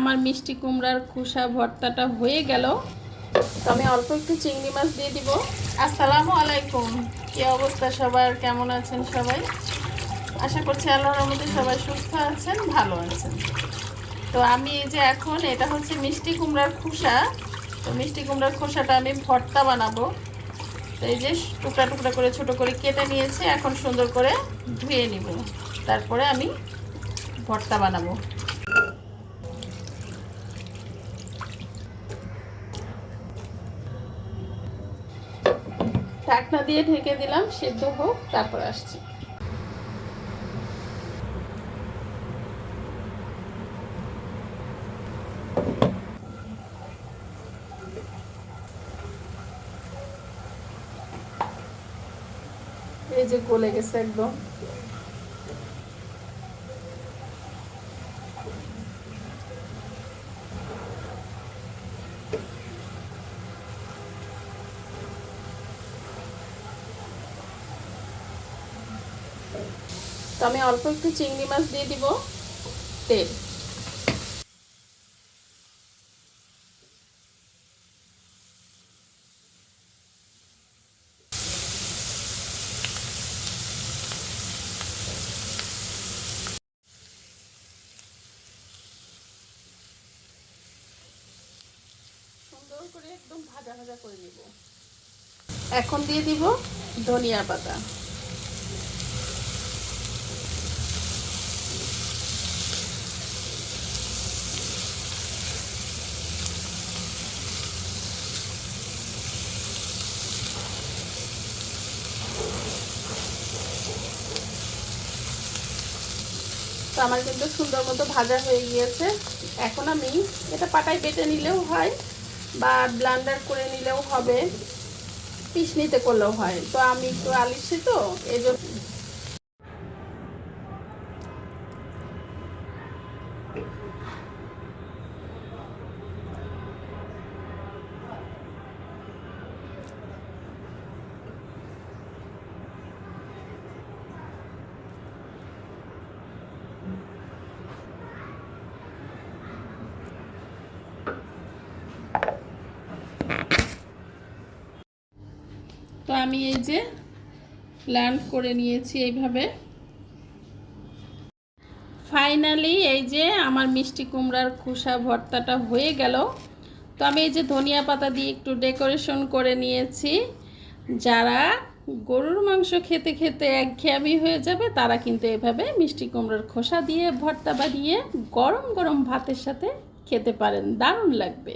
আমার মিষ্টি কুমড়ার খোসা ভর্তাটা হয়ে গেল। তো আমি অল্প একটু চিংড়ি মাছ দিয়ে দিব। আসসালামু আলাইকুম, কি অবস্থা সবার, কেমন আছেন সবাই? আশা করছি আল্লাহর রহমতে সবাই সুস্থ আছেন, ভালো আছেন। তো আমি এই যে এখন এটা হচ্ছে মিষ্টি কুমড়ার খোসা। তো মিষ্টি কুমড়ার খোসাটা আমি ভর্তা বানাবো। তো এই যে টুকরা টুকরা করে ছোট করে কেটে নিয়েছি, এখন সুন্দর করে ধুয়ে নিব, তারপরে আমি ভর্তা বানাবো। ঢাকনা দিয়ে ঢেকে দিলাম, সেদ্ধ হোক, তারপর আসছি। এই যে গলে গেছে একদম। তো আমি অল্প একটু চিংড়ি মাছ দিয়ে দিব, তেল। সুন্দর করে একদম ভাজা ভাজা করে নিব। এখন দিয়ে দিব ধনিয়া পাতা। তো আমার কিন্তু সুন্দর মতো ভাজা হয়ে গিয়েছে। এখন আমি এটা পাটায় বেটে নিলেও হয় বা ব্লেন্ডার করে নিলেও হবে, পিষনিতে করলেও হয়। তো আমি একটু আলিশি, তো এই জন্য তো আমি এই যে ব্লেন্ড করে নিয়েছি এইভাবে। ফাইনালি এই যে আমার মিষ্টি কুমড়ার খোসা ভর্তাটা হয়ে গেল। তো আমি এই যে ধনিয়া পাতা দিয়ে একটু ডেকোরেশন করে নিয়েছি। যারা গরুর মাংস খেতে খেতে একঘেয়েমি হয়ে যাবে, তারা কিন্তু এভাবে মিষ্টি কুমড়ার খোসা দিয়ে ভর্তা বানিয়ে গরম গরম ভাতের সাথে খেতে পারেন, দারুণ লাগবে।